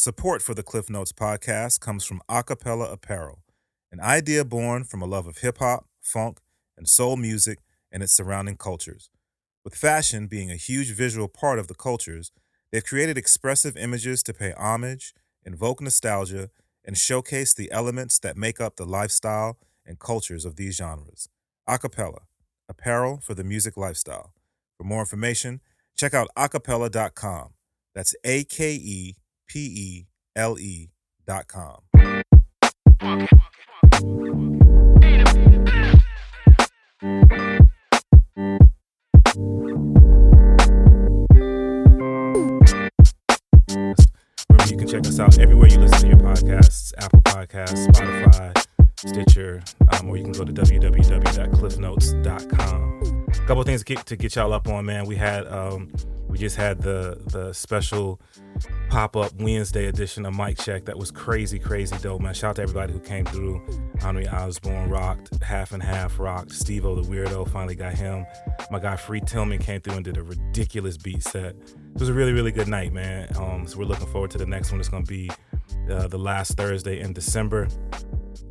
Support for the Klyph Notes podcast comes from Acapella Apparel, an idea born from a love of hip-hop, funk, and soul music and its surrounding cultures. With fashion being a huge visual part of the cultures, they've created expressive images to pay homage, invoke nostalgia, and showcase the elements that make up the lifestyle and cultures of these genres. Acapella, apparel for the music lifestyle. For more information, check out acapella.com. That's AKEPELE.com. Remember, you can check us out everywhere you listen to your podcasts: Apple Podcasts, Spotify, Stitcher, or you can go to www.klyphnotes.com. A couple of things to get y'all up on, man. We just had the special pop-up Wednesday edition of Mic Check that was crazy dope, man. Shout out to everybody who came through. Henry Osborne rocked, Half and Half rocked, Steve-O the Weirdo finally got him. My guy Free Tillman came through and did a ridiculous beat set. It was a really good night, man. So we're looking forward to the next one. It's going to be the last Thursday in December.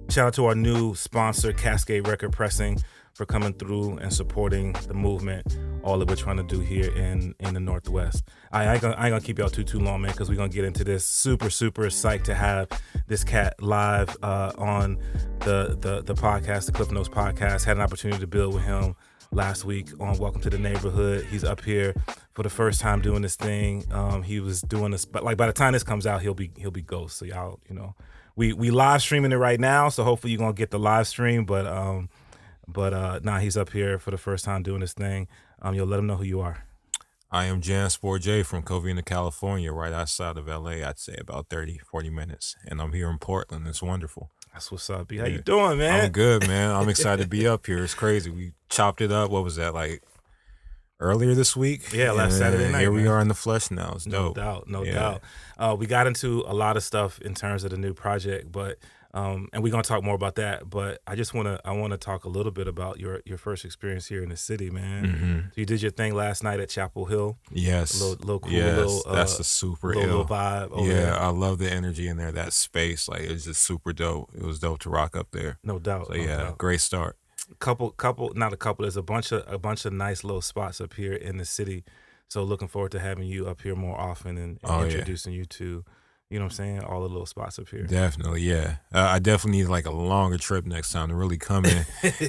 Shout out to our new sponsor, Cascade Record Pressing, for coming through and supporting the movement, all that we're trying to do here in the Northwest. I ain't gonna keep y'all too long, man, because we're gonna get into this. Super psyched to have this cat live on the podcast, the Klyph Notes podcast. Had an opportunity to build with him last week on Welcome to the Neighborhood. He's up here for the first time doing this thing. He was doing this, but like by the time this comes out, he'll be ghost. So y'all, we live streaming it right now, so hopefully you're gonna get the live stream. But he's up here for the first time doing this thing. You'll let him know who you are. I am Jansport J from Covina, California, right outside of LA. I'd say about 30-40 minutes, and I'm here in Portland. It's wonderful. That's what's up, B. How you doing, man? I'm good, man. I'm excited to be up here. It's crazy. We chopped it up. What was that, like earlier this week? Yeah, last Saturday night. Here we are in the flesh now. It's dope. No doubt. We got into a lot of stuff in terms of the new project, but and we're gonna talk more about that. But I want to talk a little bit about your first experience here in the city, man. Mm-hmm. So you did your thing last night at Chapel Hill. Yes, little cool, yes, that's a super little vibe. Yeah, I love the energy in there. That space, like, it was just super dope. It was dope to rock up there. No doubt. So great start. Not a couple. There's a bunch of nice little spots up here in the city. So looking forward to having you up here more often and introducing you to, you know what I'm saying, all the little spots up here. Definitely, yeah. I definitely need like a longer trip next time to really come in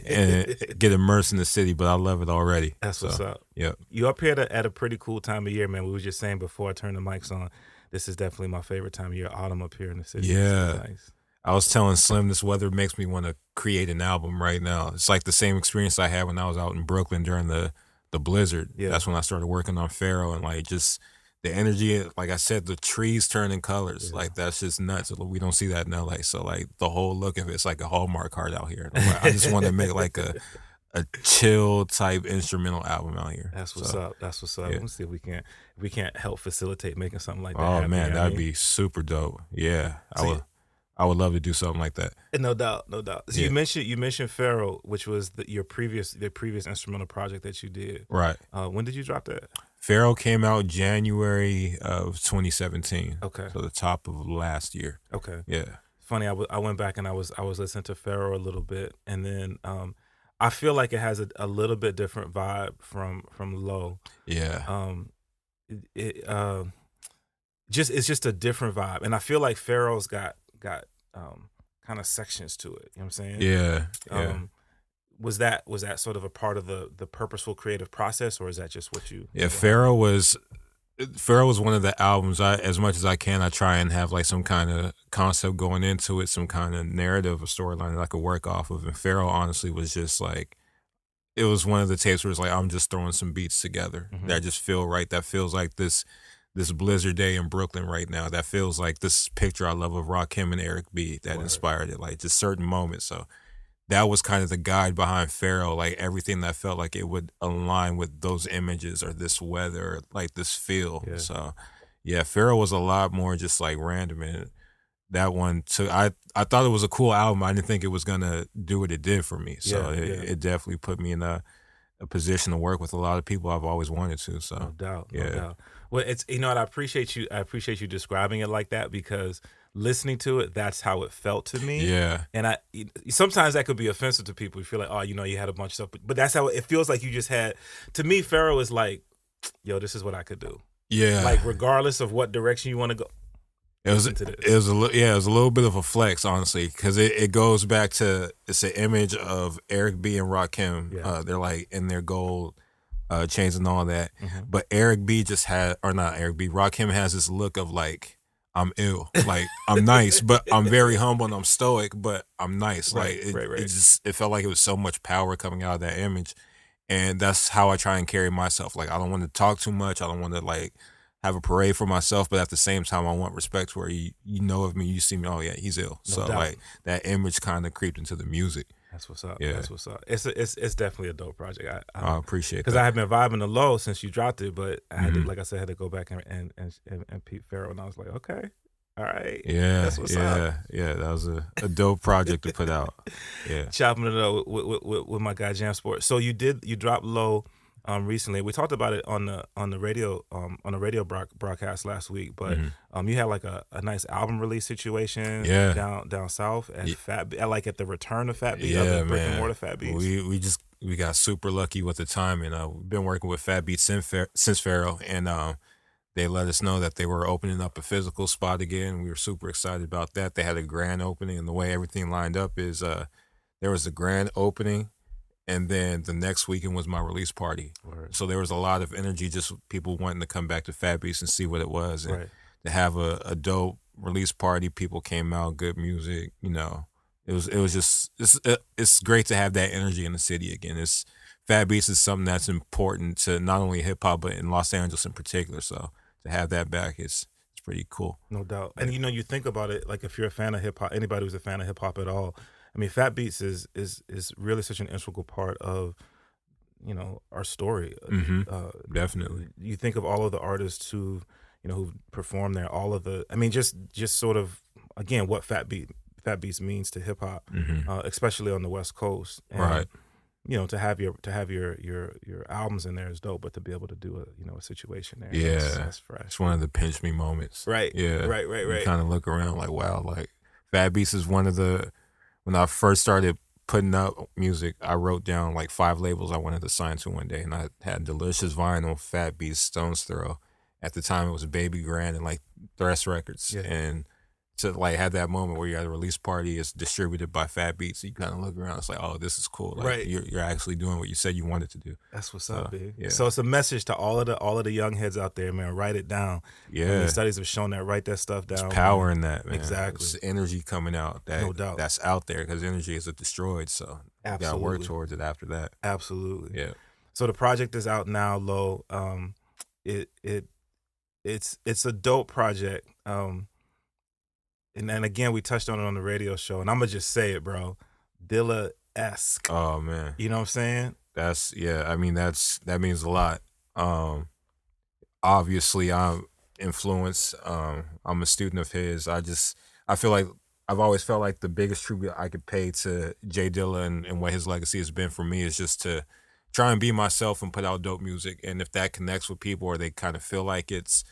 and get immersed in the city, but I love it already. That's what's up. Yep. You up here at a pretty cool time of year, man. We were just saying before I turned the mics on, this is definitely my favorite time of year, autumn up here in the city. Yeah. Nice. I was telling Slim, this weather makes me want to create an album right now. It's like the same experience I had when I was out in Brooklyn during the blizzard. Yeah. That's when I started working on Pharaoh, and like just the energy, like I said, the trees turning colors. Yeah. Like, that's just nuts. We don't see that in LA. So like the whole look of it's like a Hallmark card out here. Like, I just want to make like a chill type instrumental album out here. That's what's up. That's what's up. Yeah. Let's see if we can't help facilitate making something like that. Oh happen, man, that'd be super dope. Yeah. I would love to do something like that. No doubt. So you mentioned Pharaoh, which was the previous instrumental project that you did. Right. When did you drop that? Pharaoh came out January of 2017. Okay. So the top of last year. Okay. Yeah. Funny, I went back and I was listening to Pharaoh a little bit, and then I feel like it has a little bit different vibe from Low. Yeah. It's just a different vibe, and I feel like Pharaoh's got kind of sections to it. You know what I'm saying? Yeah. Was that sort of a part of the purposeful creative process, or is that just what you? Yeah, Pharaoh was one of the albums. As much as I can, I try and have like some kind of concept going into it, some kind of narrative or storyline that I could work off of. And Pharaoh honestly was just like, it was one of the tapes where it's like, I'm just throwing some beats together that just feel right. That feels like this blizzard day in Brooklyn right now. That feels like this picture I love of Rakim and Eric B that inspired it, like just certain moments. So that was kind of the guide behind Pharaoh, like everything that felt like it would align with those images or this weather, like this feel. Yeah. So yeah, Pharaoh was a lot more just like random, and that one took, I thought it was a cool album. I didn't think it was gonna do what it did for me. So it definitely put me in a a position to work with a lot of people I've always wanted to. So No doubt, no yeah. doubt. Well, it's what I appreciate you. I appreciate you describing it like that, because listening to it, that's how it felt to me. Yeah. And sometimes that could be offensive to people. You feel like, oh, you had a bunch of stuff, but that's how it feels like you just had. To me, Pharaoh is like, yo, this is what I could do. Yeah. Like regardless of what direction you want to go. It was a little bit of a flex, honestly, because it goes back to, it's an image of Eric B and Rakim. Yeah. They're like in their gold chains and all that. Mm-hmm. But Rakim has this look of like, I'm ill. Like, I'm nice, but I'm very humble and I'm stoic, but I'm nice. Right, like, right. it felt like it was so much power coming out of that image. And that's how I try and carry myself. Like, I don't want to talk too much. I don't want to like have a parade for myself, but at the same time, I want respect where you know of me, you see me, oh yeah, he's ill. No so doubt. like that image kind of creeped into the music. That's what's up. Yeah. That's what's up. It's definitely a dope project. I appreciate it because I have been vibing the low since you dropped it, but I had to, Mhm. like I said, had to go back and Peep Pharaoh, and I was like, okay, all right, Yeah, that's what's up. yeah. That was a dope project to put out. Yeah. Chopping it up with my guy Jansport. So you dropped low recently. We talked about it on the radio broadcast last week, but you had like a nice album release situation down south at at the return of Fat Beat, the brick and mortar Fat Beats. We got super lucky with the time, and we've been working with Fat Beat since Pharaoh, and they let us know that they were opening up a physical spot again. We were super excited about that. They had a grand opening, and the way everything lined up is there was a grand opening, and then the next weekend was my release party. Word. So there was a lot of energy, just people wanting to come back to Fat Beats and see what it was. And Right. to have a dope release party, people came out, good music, It was just, it's great to have that energy in the city again. Fat Beats is something that's important to not only hip hop, but in Los Angeles in particular. So to have that back is pretty cool. No doubt. And you think about it, like if you're a fan of hip hop, anybody who's a fan of hip hop at all, I mean, Fat Beats is really such an integral part of, our story. Definitely. You think of all of the artists who've performed there, all of the, I mean, just sort of, again, what Fat Beats means to hip hop, especially on the West Coast. And, Right. To have your albums in there is dope, but to be able to do a situation there, Yeah, that's fresh. It's one of the pinch me moments. Right. Yeah. Right. You kind of look around like, wow, like Fat Beats is one of the, when I first started putting out music, I wrote down like 5 labels I wanted to sign to one day, and I had Delicious Vinyl, Fat Beats, Stone's Throw. At the time, it was Baby Grand and like Thresh Records. Yeah. And to like have that moment where you're at a release party, it's distributed by Fat Beats, you kind of look around, it's like, oh, this is cool. Like, Right. You're actually doing what you said you wanted to do. That's what's up, big. Yeah. So it's a message to all of the young heads out there, man. Write it down. Yeah. I mean, studies have shown that. Write that stuff down. There's power in that, man. Exactly. It's energy coming out. No doubt. That's out there, because energy is destroyed. So you gotta work towards it after that. Absolutely. Yeah. So the project is out now, Lo. It's a dope project. And then again, we touched on it on the radio show, and I'm gonna just say it, bro. Dilla-esque. Oh man. You know what I'm saying? I mean, that means a lot. Obviously I'm influenced. I'm a student of his. I feel like I've always felt like the biggest tribute I could pay to J Dilla and what his legacy has been for me is just to try and be myself and put out dope music. And if that connects with people, or they kind of feel like it's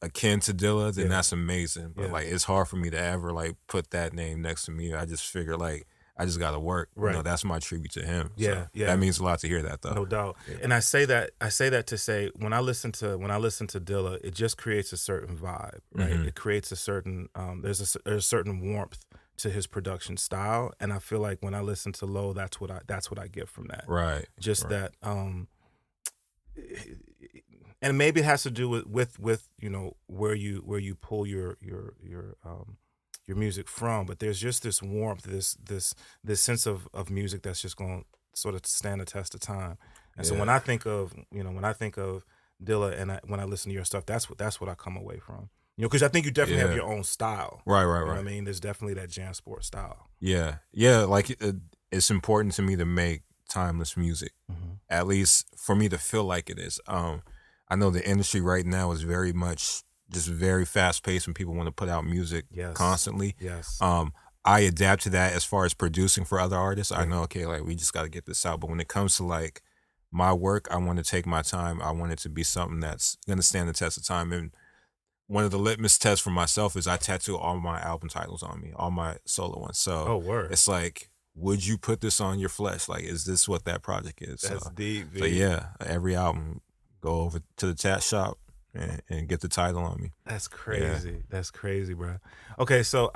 akin to Dilla, then that's amazing. But like, it's hard for me to ever like put that name next to me. I just figure like I just gotta work. Right. That's my tribute to him. Yeah, So yeah. That means a lot to hear that though. No doubt. Yeah. And I say that to say when I listen to Dilla, it just creates a certain vibe, right? It creates a certain there's a certain warmth to his production style, and I feel like when I listen to Low, that's what I get from that. Right. Just that and maybe it has to do with where you pull your music from, but there's just this warmth, this sense of music that's just going to sort of stand the test of time. And so when I think of Dilla and when I listen to your stuff, that's what I come away from. Because I think you definitely have your own style. Right. You know what I mean? There's definitely that Jansport style. Yeah. Like it's important to me to make timeless music, at least for me to feel like it is. I know the industry right now is very much just very fast paced, and people want to put out music constantly. Yes. I adapt to that as far as producing for other artists. I know, okay, like we just got to get this out. But when it comes to like my work, I want to take my time. I want it to be something that's going to stand the test of time. And one of the litmus tests for myself is I tattoo all my album titles on me, all my solo ones. So Oh, word. it's like, would you put this on your flesh? Like, is this what that project is? That's deep, So yeah, every album, go over to the tat shop and get the title on me. That's crazy. Yeah. That's crazy, bro. Okay, so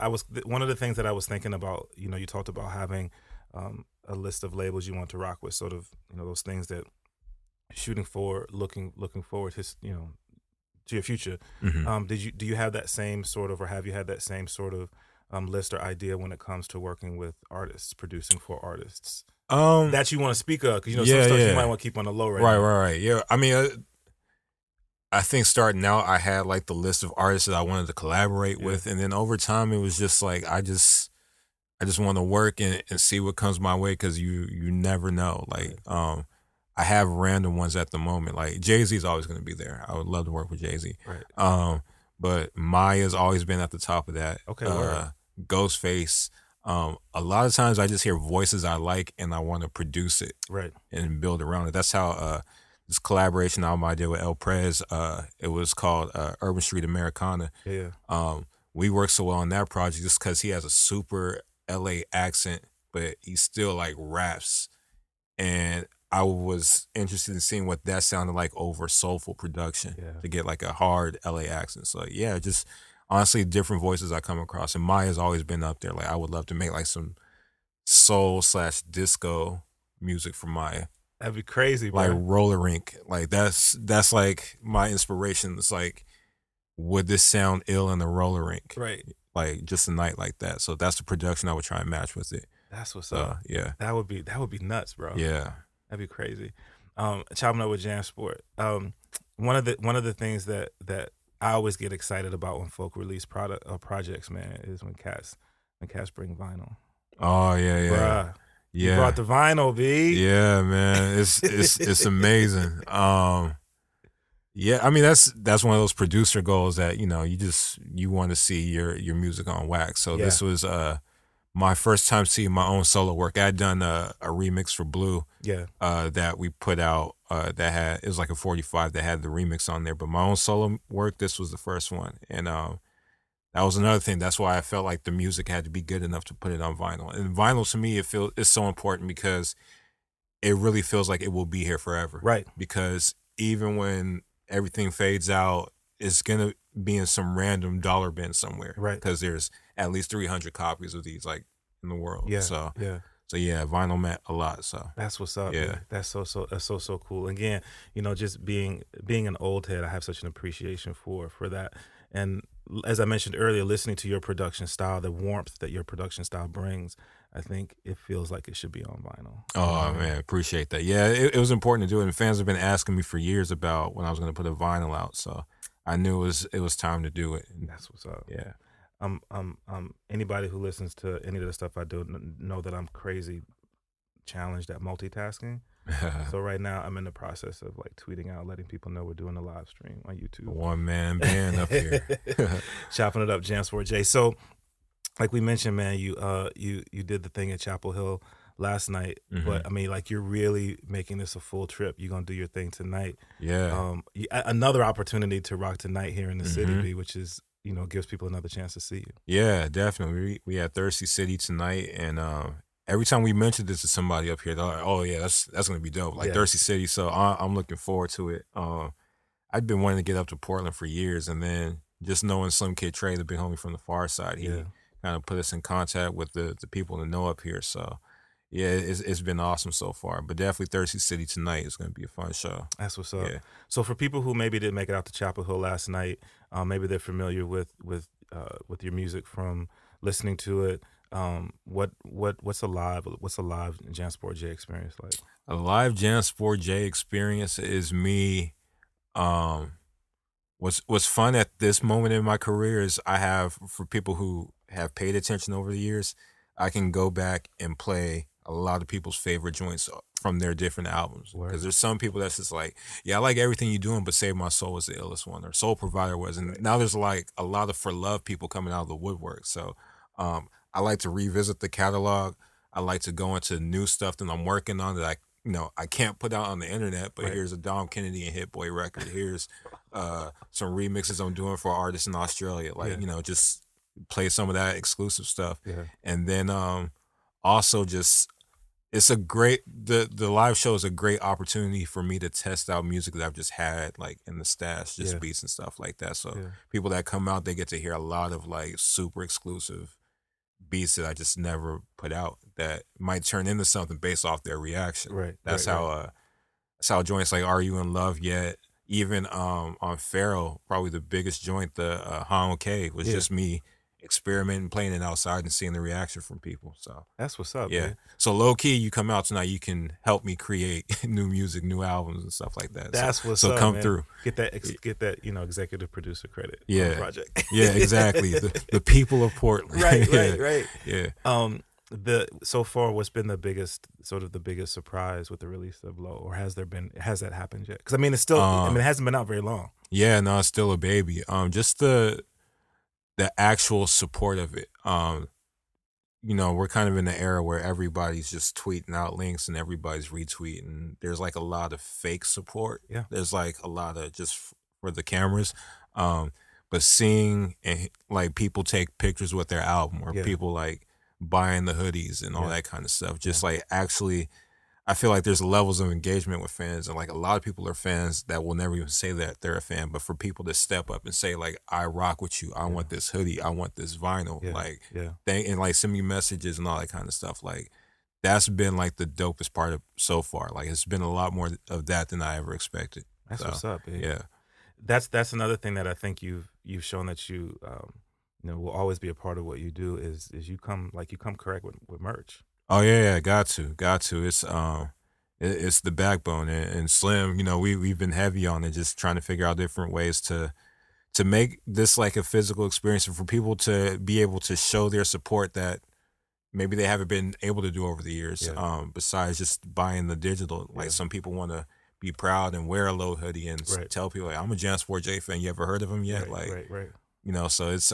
one of the things that I was thinking about, you talked about having a list of labels you want to rock with, sort of, those things that shooting for, looking forward to, to your future. Mm-hmm. Do you have that same sort of, or have you had that same sort of list or idea when it comes to working with artists, producing for artists that you want to speak of? Because some stuff you might want to keep on the low right now. Right. Yeah, I mean, I think starting out, I had like the list of artists that I wanted to collaborate with, and then over time, it was just like I just want to work and see what comes my way, because you never know. Like, I have random ones at the moment. Like Jay-Z is always going to be there. I would love to work with Jay-Z. Right. But Maya's always been at the top of that. Okay. Ghostface. A lot of times I just hear voices I like and I want to produce it. Right. And build around it. That's how this collaboration album I did with El Prez, it was called Urban Street Americana. Yeah. We worked so well on that project just because he has a super LA accent, but he still like raps. And I was interested in seeing what that sounded like over soulful production to get like a hard LA accent. So yeah, just honestly different voices I come across. And Maya's always been up there. Like I would love to make like some soul/disco music for Maya. That'd be crazy, bro. Like roller rink. Like that's like my inspiration. It's like, would this sound ill in a roller rink? Right. Like just a night like that. So that's the production I would try and match with it. That's what's up. Yeah. That would be nuts, bro. Yeah. That'd be crazy. Chopping up with Jansport. One of the things that I always get excited about when folk release projects, man, is when cats bring vinyl. Oh yeah. Bruh, you brought the vinyl, B. Yeah, man. It's amazing. Yeah, I mean that's one of those producer goals that you want to see your music on wax. So this was my first time seeing my own solo work. I had done a remix for Blue. Yeah. That we put out. It was like a 45 that had the remix on there. But my own solo work, this was the first one, and that was another thing. That's why I felt like the music had to be good enough to put it on vinyl. And vinyl to me, it's so important because it really feels like it will be here forever. Right. Because even when everything fades out, it's gonna be in some random dollar bin somewhere. Right. Because there's at least 300 copies of these like in the world. Yeah. So yeah, vinyl meant a lot. So that's what's up. Yeah. Man. That's so cool. Again, just being an old head, I have such an appreciation for that. And as I mentioned earlier, listening to your production style, the warmth that your production style brings, I think it feels like it should be on vinyl. Oh, man, appreciate that. Yeah, it was important to do it. And fans have been asking me for years about when I was going to put a vinyl out. So I knew it was time to do it. And that's what's up. Yeah. Anybody who listens to any of the stuff I do know that I'm crazy challenged at multitasking. So right now I'm in the process of like tweeting out, letting people know we're doing a live stream on YouTube. One man band up here. Chopping it up, Jansport J. So like we mentioned, man, you did the thing at Chapel Hill last night, but I mean, like you're really making this a full trip. You're gonna do your thing tonight. Yeah. Another opportunity to rock tonight here in the city, which is gives people another chance to see you. Yeah, definitely. We had Thirsty City tonight, and every time we mention this to somebody up here, they're like, "Oh yeah, that's gonna be dope." Like Thirsty City. So I'm looking forward to it. I've been wanting to get up to Portland for years, and then just knowing Slim Kid Trey, the big homie from the Far Side, he kind of put us in contact with the people to know up here. So yeah, it's been awesome so far. But definitely Thirsty City tonight is going to be a fun show. That's what's up. Yeah. So for people who maybe didn't make it out to Chapel Hill last night, maybe they're familiar with your music from listening to it. What's a live Jansport J experience like? A live Jansport J experience is me. What's fun at this moment in my career is I have, for people who have paid attention over the years, I can go back and play a lot of people's favorite joints from their different albums. Because there's some people that's just like, yeah, I like everything you're doing, but Save My Soul was the illest one, or Soul Provider was. And now there's like a lot of For Love people coming out of the woodwork. So I like to revisit the catalog. I like to go into new stuff that I'm working on that I I can't put out on the internet, but Right. here's a Dom Kennedy and Hit Boy record. Here's some remixes I'm doing for artists in Australia. Like, just play some of that exclusive stuff. Yeah. And then also just it's a great the live show is a great opportunity for me to test out music that I've just had like in the stash, just beats and stuff like that. So people that come out, they get to hear a lot of like super exclusive beats that I just never put out that might turn into something based off their reaction. Right. That's how joints like Are You in Love Yet? Even on Pharaoh, probably the biggest joint, the Han OK was just me experimenting, playing it outside and seeing the reaction from people. So that's what's up. Yeah. Man. So low key, you come out tonight, you can help me create new music, new albums and stuff like that. That's what's up. So come man. through. Get that executive producer credit. Yeah. On the project. Yeah, exactly. The people of Portland. Right. Yeah. So far, what's been the biggest surprise with the release of Low, or has that happened yet? Because I mean, it's still, it hasn't been out very long. Yeah, no, it's still a baby. Just the actual support of it. We're kind of in an era where everybody's just tweeting out links and everybody's retweeting. There's like a lot of fake support. Yeah. There's like a lot of just for the cameras. But seeing like people take pictures with their album, or people like buying the hoodies and all that kind of stuff. Just like actually, I feel like there's levels of engagement with fans, and like a lot of people are fans that will never even say that they're a fan, but for people to step up and say like, I rock with you, I want this hoodie, I want this vinyl, and like send me messages and all that kind of stuff. Like that's been like the dopest part of so far. Like it's been a lot more of that than I ever expected. That's what's up, babe. Yeah. That's another thing that I think you've shown that you will always be a part of what you do is you come correct with merch. Oh yeah, got to. It's the backbone, and Slim. We've been heavy on it, just trying to figure out different ways to make this like a physical experience, and for people to be able to show their support that maybe they haven't been able to do over the years. Besides just buying the digital, like some people want to be proud and wear a Low hoodie and tell people like, I'm a Jansport J fan. You ever heard of him yet? Right. So it's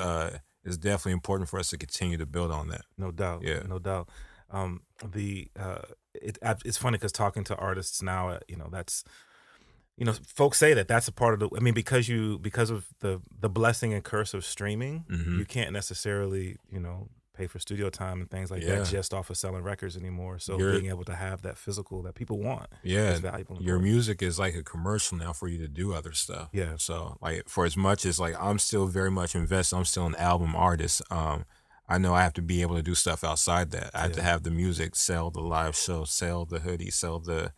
definitely important for us to continue to build on that. No doubt. Yeah. No doubt. It's funny because talking to artists now, that's, folks say that's a part of the, I mean, because of the blessing and curse of streaming, you can't necessarily, pay for studio time and things like that just off of selling records anymore. So being able to have that physical that people want is valuable. Your music is like a commercial now for you to do other stuff. Yeah. So like for as much as like I'm still very much invested, I'm still an album artist. I know I have to be able to do stuff outside that. I have to have the music, sell the live show, sell the hoodie, sell the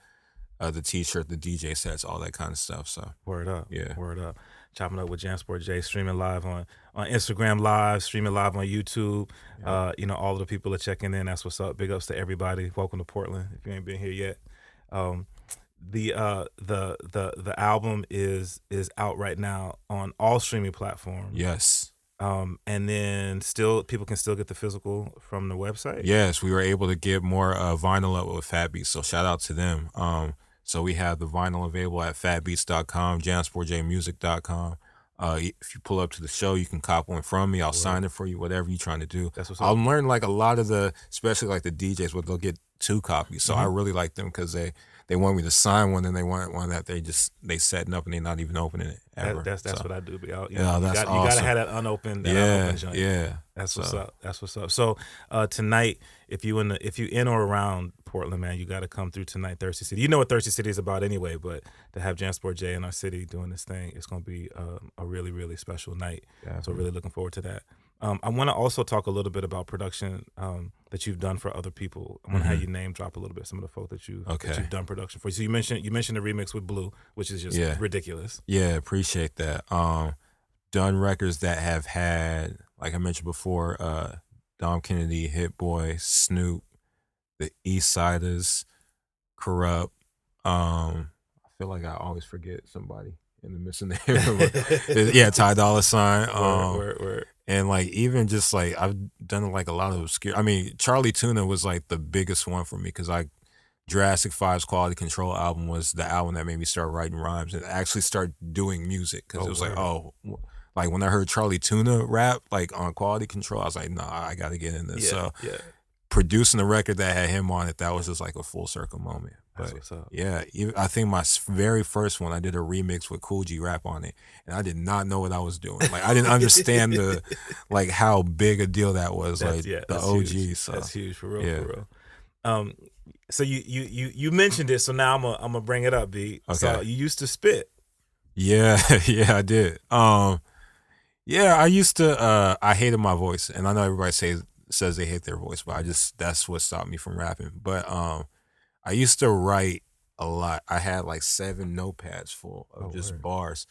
T-shirt, the DJ sets, all that kind of stuff. So word up. Yeah. Word up. Chopping up with Jansport J, streaming live on Instagram Live, streaming live on YouTube. All of the people are checking in. That's what's up. Big ups to everybody. Welcome to Portland. If you ain't been here yet, the album is out right now on all streaming platforms. Yes. And then still people can still get the physical from the website. Yes, we were able to get more vinyl up with Fat Beats, so shout out to them. So we have the vinyl available at fatbeats.com, jansportjmusic.com. If you pull up to the show, you can cop one from me. I'll sign it for you, whatever you're trying to do. That's what's I'll up. learn like a lot of especially like the DJs, they'll get 2 copies. So I really like them because they want me to sign one, and they want one that they setting up and they're not even opening it ever. That's what I do. But you that's awesome. You gotta have that unopened joint. Yeah. That's what's up. That's what's up. So tonight, if you in or around Portland, man, you got to come through tonight, Thirsty City. You know what Thirsty City is about anyway, but to have Jansport J in our city doing this thing, it's going to be a really, really special night. Yeah. So really looking forward to that. I want to also talk a little bit about production that you've done for other people. I want to have you name drop a little bit some of the folk that you've done production for. So you mentioned the remix with Blue, which is just ridiculous. Yeah, appreciate that. Done records that have had, like I mentioned before, Dom Kennedy, Hit Boy, Snoop, the East Siders, Corrupt. I feel like I always forget somebody in the missing there. Yeah, Ty Dolla $ign. Word. And like even just like I've done like a lot of obscure. I mean, Charlie Tuna was like the biggest one for me because Jurassic 5's Quality Control album was the album that made me start writing rhymes and actually start doing music because it was like when I heard Charlie Tuna rap like on Quality Control, I was like, nah, I got to get in this. Producing a record that had him on it, that was just like a full circle moment. That's But what's up. yeah, I think my very first one, I did a remix with Cool G Rap on it, and I did not know what I was doing. Like I didn't understand like how big a deal that was. That's Like yeah, the that's OG. huge. So That's huge for real, yeah. for real. Um, so you mentioned it, so now I'm gonna bring it up, B. Okay. So you used to spit. Yeah, yeah, I did. Yeah, I used to. I hated my voice, and I know everybody says they hate their voice, but that's what stopped me from rapping. But I used to write a lot. I had like 7 notepads full of just word. bars,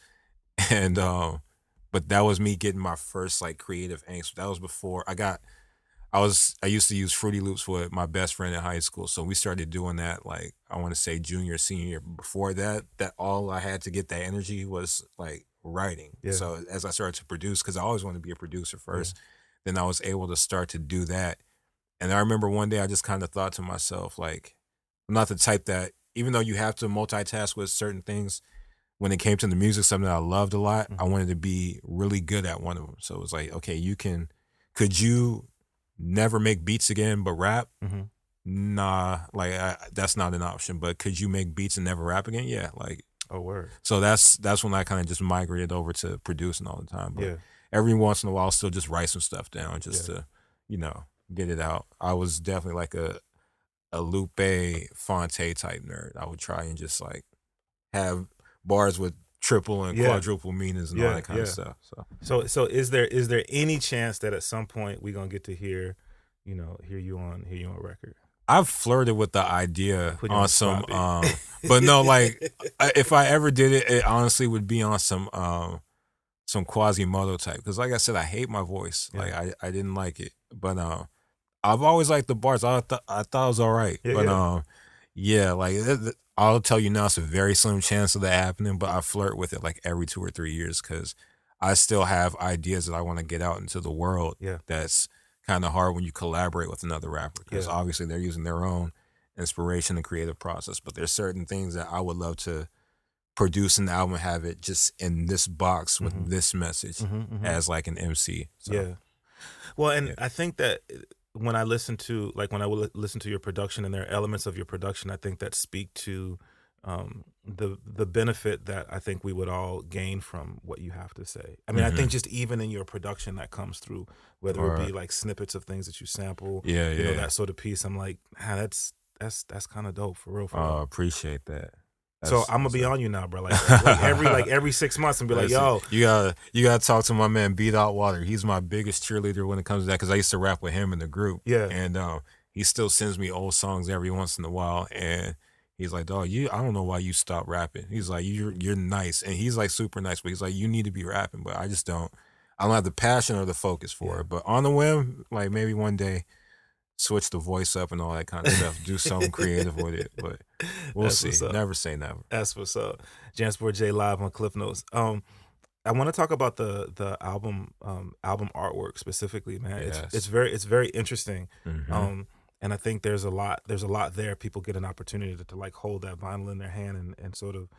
and but that was me getting my first like creative angst. That was before I used to use Fruity Loops with my best friend in high school. So we started doing that like I want to say junior, senior year. Before that all I had to get that energy was like writing. Yeah. So as I started to produce, because I always wanted to be a producer first, then I was able to start to do that. And I remember one day I just kind of thought to myself, like, I'm not the type that, even though you have to multitask with certain things, when it came to the music, something that I loved a lot, I wanted to be really good at one of them. So it was like, okay, could you never make beats again but rap? Nah, like that's not an option. But could you make beats and never rap again? Yeah, like. Oh word. So that's when I kind of just migrated over to producing all the time. But Yeah. every once in a while, I'll still just write some stuff down just to, get it out. I was definitely like a Lupe Fonte type nerd. I would try and just like have bars with triple and quadruple meanings and all that kind of stuff. So is there any chance that at some point we're gonna get to hear you on record? I've flirted with the idea on some, spot, but no, like if I ever did it, it honestly would be on some Quasimodo type. Because like I said, I hate my voice. Yeah. Like I didn't like it, but I've always liked the bars. I thought it was all right, but like I'll tell you now, it's a very slim chance of that happening. But I flirt with it like every 2 or 3 years because I still have ideas that I want to get out into the world. Yeah. That's kind of hard when you collaborate with another rapper because obviously they're using their own inspiration and creative process. But there's certain things that I would love to produce an album, have it just in this box with this message as like an MC. So. Yeah. Well, and I think that when I listen to listen to your production and there are elements of your production, I think that speak to the benefit that I think we would all gain from what you have to say. I mean, I think just even in your production that comes through, whether it be like snippets of things that you sample, that sort of piece. I'm like, that's kind of dope for real. Oh, appreciate that. So I'm gonna be on you now, bro. Like every 6 months, and be like, "Yo, you gotta talk to my man Beat Out Water. He's my biggest cheerleader when it comes to that because I used to rap with him in the group. Yeah, and he still sends me old songs every once in a while, and he's like, "Dog, I don't know why you stopped rapping." He's like, "You're nice," and he's like super nice, but he's like, "You need to be rapping," but I don't have the passion or the focus for it. But on the whim, like maybe one day. Switch the voice up and all that kind of stuff. Do something creative with it, but we'll see. Never say never. That's what's up. Jansport J live on Klyph Notes. I want to talk about the album artwork specifically, man. Yes. It's very interesting. And I think there's a lot there. People get an opportunity to like hold that vinyl in their hand and sort of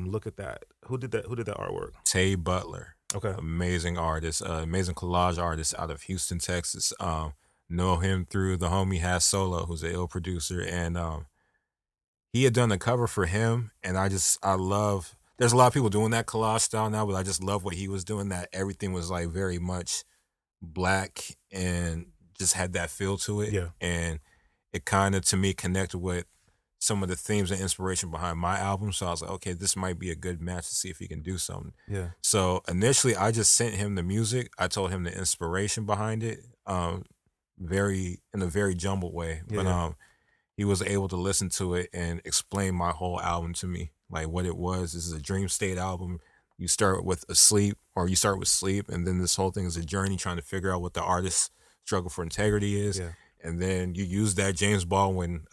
look at that. Who did that artwork? Tay Butler. Okay. Amazing artist, amazing collage artist out of Houston, Texas. Know him through the homie Has Solo, who's an ill producer, and he had done a cover for him, and I love. There's a lot of people doing that collage style now, but I just love what he was doing. That everything was like very much black and just had that feel to it. Yeah, and it kind of to me connected with some of the themes and inspiration behind my album. So I was like, okay, this might be a good match to see if he can do something. Yeah. So initially, I just sent him the music. I told him the inspiration behind it. In a very jumbled way, but he was able to listen to it and explain my whole album to me, like what it was. This is a dream state album. You start with sleep, and then this whole thing is a journey trying to figure out what the artist's struggle for integrity is, and then you use that James Baldwin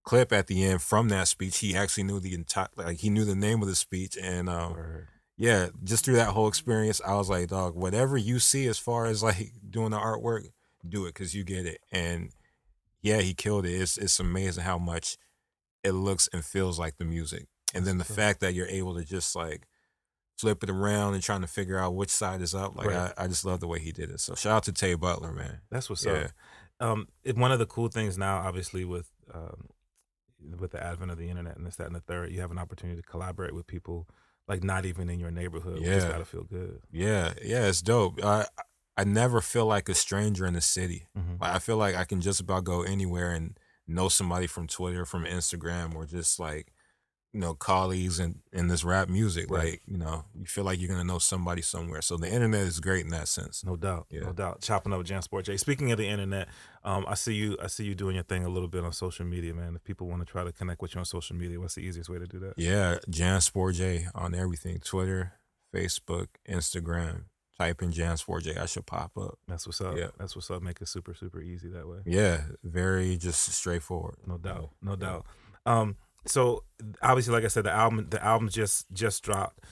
clip at the end from that speech. He actually knew he knew the name of the speech, and just through that whole experience, I was like, dog, whatever you see as far as like doing the artwork, do it because you get it. And he killed it. It's amazing how much it looks and feels like the music. And then the fact that you're able to just like flip it around and trying to figure out which side is up. Like I just love the way he did it. So shout out to Tay Butler, man. That's what's up. One of the cool things now, obviously, with with the advent of the internet and this, that, and the third, you have an opportunity to collaborate with people like not even in your neighborhood, which has got to feel good. Yeah, it's dope. I never feel like a stranger in the city. Like, I feel like I can just about go anywhere and know somebody from Twitter, from Instagram, or just like, colleagues in this rap music. Right. Like, you feel like you're gonna know somebody somewhere. So the internet is great in that sense. No doubt, no doubt. Chopping up with Jansport J. Speaking of the internet, I see you doing your thing a little bit on social media, man. If people want to try to connect with you on social media, what's the easiest way to do that? Yeah, Jansport J on everything: Twitter, Facebook, Instagram. Type in Jansport J, I should pop up. That's what's up. Yeah. That's what's up. Make it super, super easy that way. Yeah, very just straightforward. No doubt, no doubt. So obviously, like I said, the album just dropped.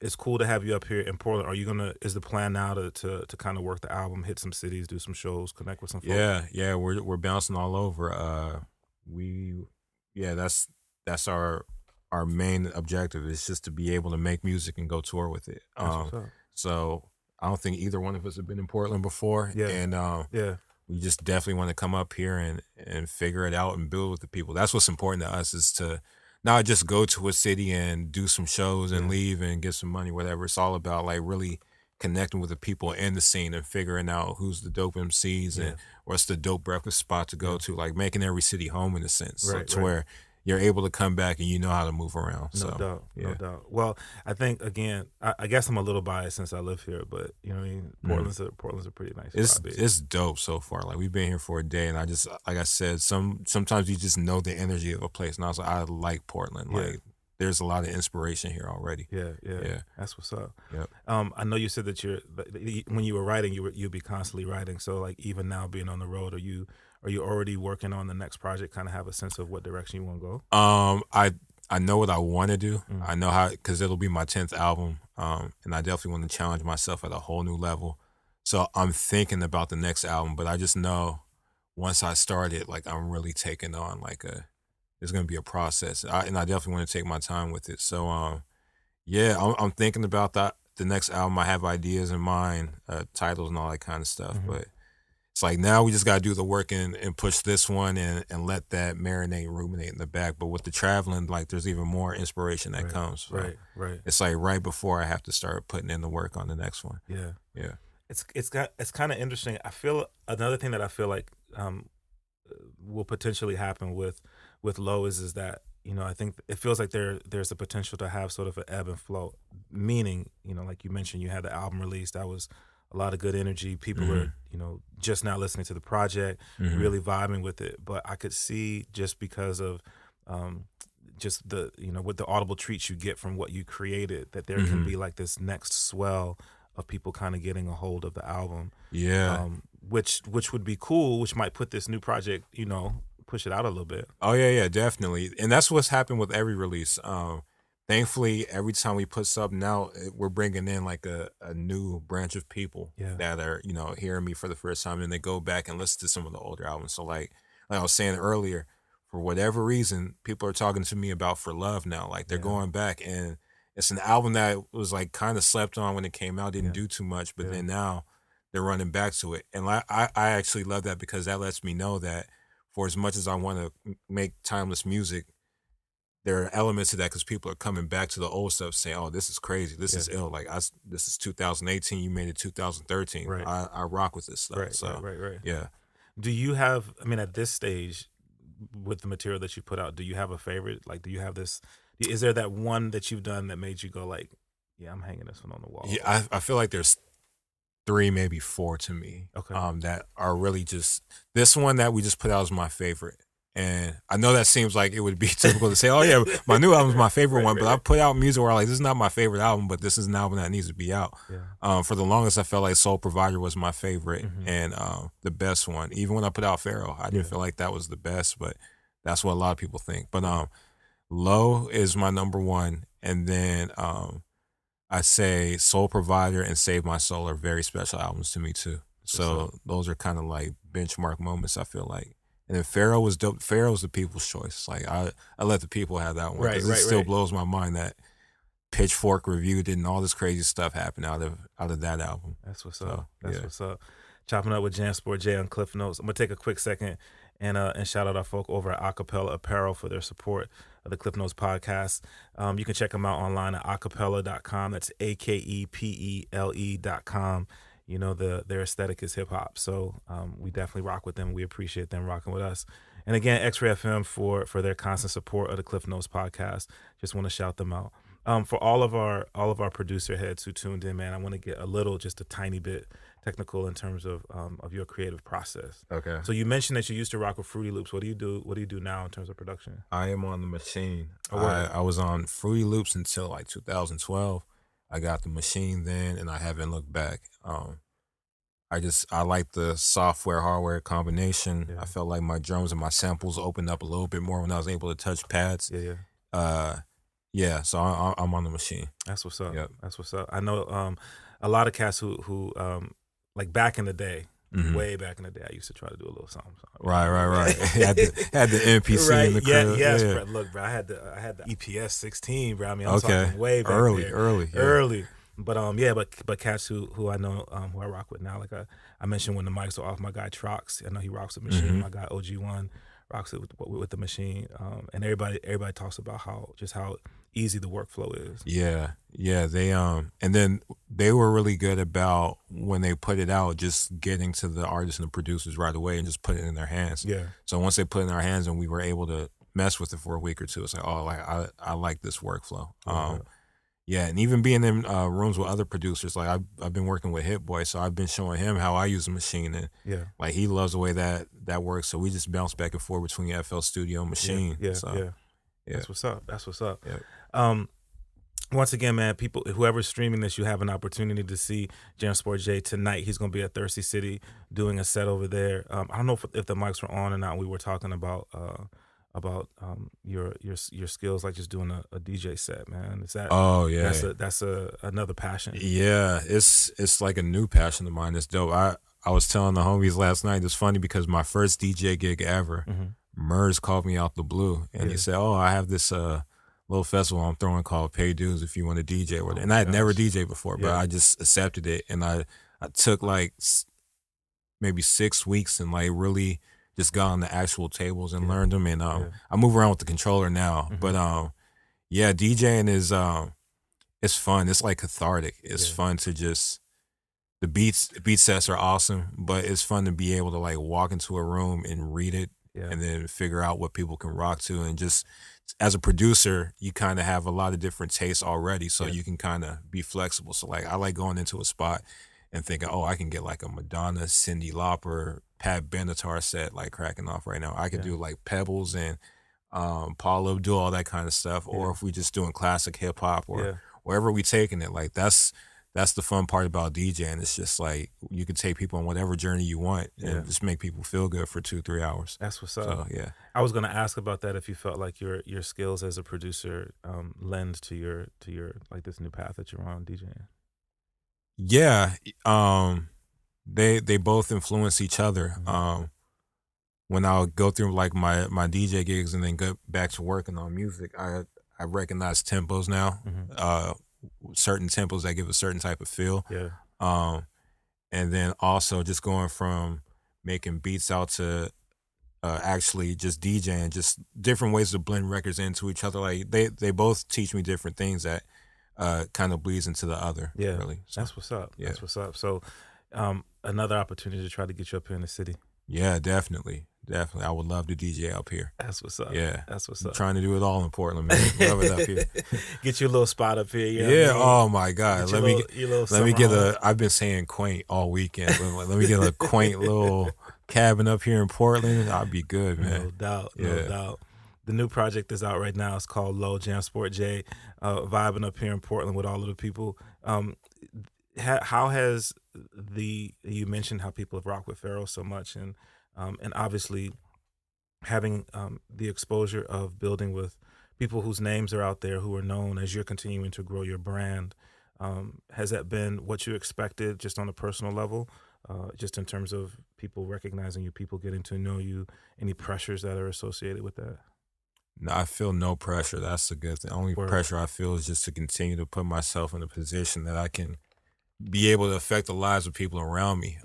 It's cool to have you up here in Portland. Are you gonna? Is the plan now to kind of work the album, hit some cities, do some shows, connect with some folks? Yeah, we're bouncing all over. That's our main objective, is just to be able to make music and go tour with it. That's what's up. So I don't think either one of us have been in Portland before. Yeah. And we just definitely want to come up here and figure it out and build with the people. That's what's important to us, is to not just go to a city and do some shows and leave and get some money, whatever. It's all about like really connecting with the people in the scene and figuring out who's the dope MCs and what's the dope breakfast spot to go to, like making every city home in a sense. Right, to where you're able to come back and you know how to move around. No doubt. Well, I think, again, I guess I'm a little biased since I live here, but you know what I mean? Portland's a pretty nice spot. It's dope so far. Like, we've been here for a day, and I just, like I said, sometimes you just know the energy of a place, and I like Portland. Like, there's a lot of inspiration here already. Yeah. That's what's up. Yep. I know you said that when you were writing, you'd be constantly writing. So like, even now being on the road, are you already working on the next project? Kind of have a sense of what direction you want to go? I know what I want to do. I know how, because it'll be my 10th album, and I definitely want to challenge myself at a whole new level. So I'm thinking about the next album, but I just know once I start it, like, I'm really taking on like it's gonna be a process, and I definitely want to take my time with it. So I'm thinking about the next album. I have ideas in mind, titles and all that kind of stuff, but it's like, now we just got to do the work and push this one and let that marinate, ruminate in the back. But with the traveling, like, there's even more inspiration that comes. So right. It's like right before I have to start putting in the work on the next one. Yeah. It's kind of interesting. I feel another thing that I feel like will potentially happen with Low is that, I think it feels like there's a potential to have sort of an ebb and flow. Meaning, like you mentioned, you had the album released. That was a lot of good energy. People were, just now listening to the project, really vibing with it. But I could see, just because of just the, with the audible treats you get from what you created, that there can be like this next swell of people kind of getting a hold of the album. Yeah. Which would be cool, which might put this new project, push it out a little bit. Oh, yeah, definitely. And that's what's happened with every release. Thankfully, every time we put something out, we're bringing in like a new branch of people that are, hearing me for the first time, and they go back and listen to some of the older albums. So like I was saying earlier, for whatever reason, people are talking to me about For Love now. Like, they're going back, and it's an album that was like kind of slept on when it came out, didn't do too much, but then now they're running back to it. And I actually love that, because that lets me know that for as much as I want to make timeless music, there are elements of that, because people are coming back to the old stuff saying, oh, this is crazy. This is ill. Like, this is 2018. You made it 2013. Right. I rock with this stuff. Right. Yeah. Do you have, at this stage, with the material that you put out, do you have a favorite? Like, do you have this, is there that one that you've done that made you go like, yeah, I'm hanging this one on the wall? Yeah, I feel like there's 3, maybe 4 to me. Okay. That are really just, this one that we just put out is my favorite. And I know that seems like it would be typical to say, oh yeah, my new album's my favorite one, but I put out music where like, this is not my favorite album, but this is an album that needs to be out. Yeah. For the longest, I felt like Soul Provider was my favorite and the best one. Even when I put out Pharaoh, I didn't feel like that was the best, but that's what a lot of people think. But Low is my number 1, and then I say Soul Provider and Save My Soul are very special albums to me too. So those are kind of like benchmark moments, I feel like. And then Pharaoh was dope. Pharaoh's the people's choice. Like, I let the people have that one. Right. It still blows my mind that Pitchfork reviewed it and all this crazy stuff happened out of that album. That's what's up. What's up. Chopping up with Jansport J on Klyph Notes. I'm gonna take a quick second and shout out our folk over at Acapella Apparel for their support of the Klyph Notes podcast. You can check them out online at acapella.com. That's AKEPELE.com. You know, their aesthetic is hip hop, so we definitely rock with them. We appreciate them rocking with us. And again, X-Ray FM for their constant support of the Klyph Notes podcast. Just want to shout them out. For all of our producer heads who tuned in, man, I want to get just a tiny bit technical in terms of your creative process. Okay. So you mentioned that you used to rock with Fruity Loops. What do you do now in terms of production? I am on the machine. Oh, wow. I was on Fruity Loops until like 2012. I got the machine then, and I haven't looked back. I like the software hardware combination. Yeah. I felt like my drums and my samples opened up a little bit more when I was able to touch pads. Yeah. So I'm on the machine. That's what's up. Yep. That's what's up. I know a lot of cats who like back in the day, way back in the day, I used to try to do a little something. Right. had the MPC right. in the crib. Yes, yeah. bro. Look, bro, I had the EPS 16, bro. I mean, I'm Okay. talking way back early, there. early. But cats who I know who I rock with now, like I mentioned when the mics are off, my guy Trox, I know he rocks with Machine. My guy OG1 rocks it with the Machine, and everybody talks about how easy the workflow is. Yeah. They and then they were really good about when they put it out, just getting to the artists and the producers right away and just putting it in their hands. Yeah. So once they put it in our hands and we were able to mess with it for a week or two, it's like, oh, like I like this workflow. Yeah, and even being in rooms with other producers, like I've been working with Hit Boy, so I've been showing him how I use the machine, and like he loves the way that works. So we just bounce back and forth between FL Studio and Machine. Yeah. That's what's up. Yep. Once again, man, people, whoever's streaming this, you have an opportunity to see Jansport J tonight. He's going to be at Thirsty City doing a set over there. I don't know if the mics were on or not. We were talking about your skills, like just doing a DJ set, man. Is that? Oh yeah, that's another passion. Yeah, it's like a new passion of mine. It's dope. I was telling the homies last night. It's funny because my first DJ gig ever, Murs called me out the blue and he said, "Oh, I have this little festival I'm throwing called Pay Dues if you want to DJ with it." And I had never DJed before, but I just accepted it, and I took like maybe 6 weeks and like really just got on the actual tables and learned them. And I move around with the controller now. But DJing is it's fun. It's like cathartic. It's fun to just the beat sets are awesome, but it's fun to be able to like walk into a room and read it and then figure out what people can rock to. And just as a producer, you kind of have a lot of different tastes already, so you can kind of be flexible. So like I like going into a spot and thinking, oh, I can get like a Madonna, Cyndi Lauper, Pat Benatar set like cracking off right now. I could do like Pebbles and Paulo, do all that kind of stuff. Or if we just doing classic hip hop or wherever we taking it, like that's the fun part about DJing. It's just like you can take people on whatever journey you want and just make people feel good for 2-3 hours. That's what's up. So, yeah. I was gonna ask about that, if you felt like your skills as a producer lend to your like this new path that you're on DJing. Yeah, they both influence each other. When I'll go through like my DJ gigs and then go back to working on music, I recognize tempos now. Certain tempos that give a certain type of feel. And then also just going from making beats out to actually just DJing, just different ways to blend records into each other. Like they both teach me different things that kind of bleeds into the other. Really. So, that's what's up. That's what's up. So another opportunity to try to get you up here in the city. Yeah, definitely. I would love to DJ up here. That's what's up. Yeah. That's what's up. I'm trying to do it all in Portland, man. Love it up here. Get you a little spot up here. Yeah. Oh my God. Let me get I've been saying quaint all weekend. Let me get a quaint little cabin up here in Portland. I'd be good, man. No doubt. The new project is out right now. It's called Low, Jansport J, vibing up here in Portland with all of the people. How has you mentioned how people have rocked with Pharaoh so much, and obviously having the exposure of building with people whose names are out there, who are known, as you're continuing to grow your brand. Has that been what you expected, just on a personal level, just in terms of people recognizing you, people getting to know you, any pressures that are associated with that? No, I feel no pressure. That's the good thing. The only pressure I feel is just to continue to put myself in a position that I can be able to affect the lives of people around me.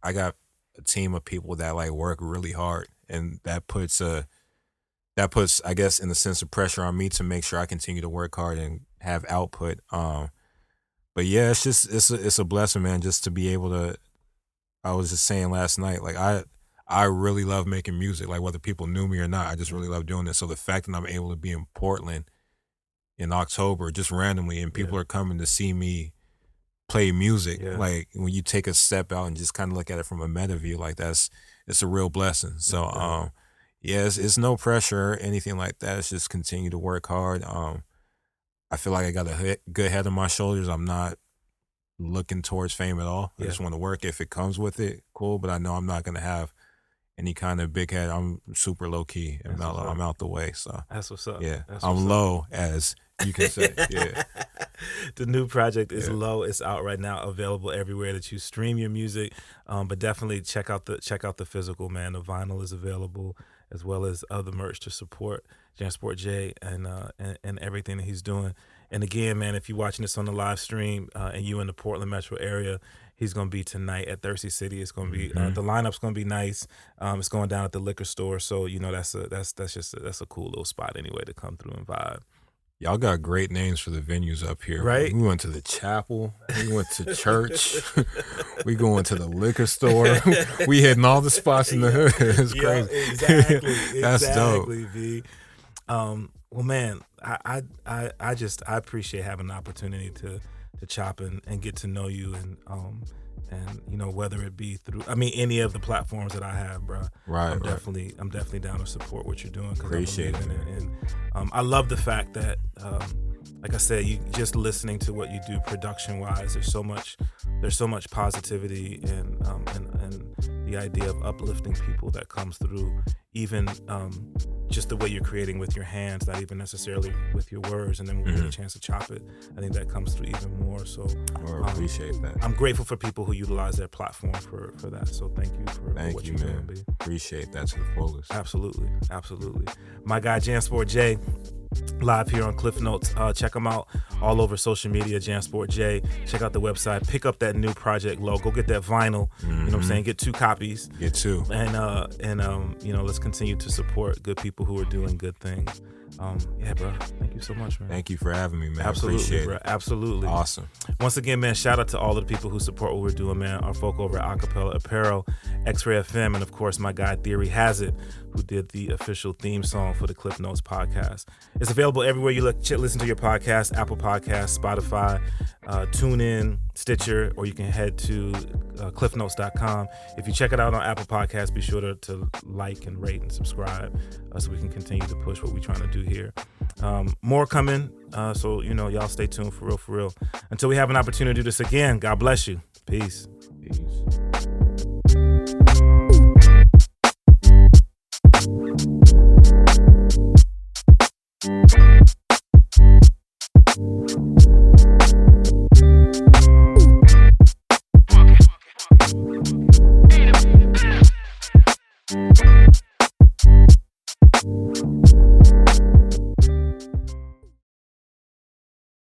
I got a team of people that like work really hard, and that puts I guess in a sense of pressure on me to make sure I continue to work hard and have output. But yeah, it's a blessing, man, just to be able to. I was just saying last night, like I really love making music. Like whether people knew me or not, I just really love doing this. So the fact that I'm able to be in Portland in October just randomly, and people are coming to see me play music. Yeah. Like when you take a step out and just kind of look at it from a meta view, like it's a real blessing. So yeah, it's no pressure or anything like that. It's just continue to work hard. I feel like I got a good head on my shoulders. I'm not looking towards fame at all. I just want to work. If it comes with it, cool. But I know I'm not gonna have any kind of big head. I'm super low key and I'm out the way. So that's what's up. Yeah, that's I'm low, as you can say. Yeah. The new project is low. It's out right now, available everywhere that you stream your music. But definitely check out the physical, man. The vinyl is available, as well as other merch to support Jansport J and everything that he's doing. And again, man, if you're watching this on the live stream and you in the Portland metro area, he's going to be tonight at Thirsty City. It's going to be the lineup's going to be nice. It's going down at the liquor store, so you know that's a cool little spot anyway to come through and vibe. Y'all got great names for the venues up here. Right? We went to the chapel. We went to church. We going to the liquor store. We hitting all the spots in the hood. It's crazy. Exactly. That's exactly, dope. V. Well, man, I appreciate having the opportunity to chop and get to know you and you know, whether it be through any of the platforms that I have, bro. Right. I'm definitely down to support what you're doing. Appreciate I believe in it. And I love the fact that like I said, you just listening to what you do production wise, there's so much positivity and the idea of uplifting people that comes through, even just the way you're creating with your hands, not even necessarily with your words, and then when we get a chance to chop it, I think that comes through even more. So I appreciate that. I'm grateful for people who utilize their platform for that. So thank you for what you're doing, B. Appreciate that to the fullest. Absolutely. My guy Jansport J, live here on Klyph Notes. Check them out all over social media, Jansport J. Check out the website. Pick up that new project logo. Go get that vinyl. You know what I'm saying? Get 2 copies. Get 2. And you know, let's continue to support good people who are doing good things. Yeah, bro. Thank you so much, man. Thank you for having me, man. Absolutely, Appreciate bro. it. Absolutely. Awesome. Once again, man, shout out to all of the people who support what we're doing, man. Our folk over at Acapella Apparel, X-Ray FM, and of course, my guy Theory Has It, who did the official theme song for the Klyph Notes podcast. It's available everywhere you listen to your podcast: Apple Podcasts, Spotify, TuneIn, Stitcher, or you can head to klyphnotes.com. If you check it out on Apple Podcasts, be sure to like and rate and subscribe so we can continue to push what we're trying to do here. More coming, so you know, y'all stay tuned for real. Until we have an opportunity to do this again, God bless you. Peace. Peace.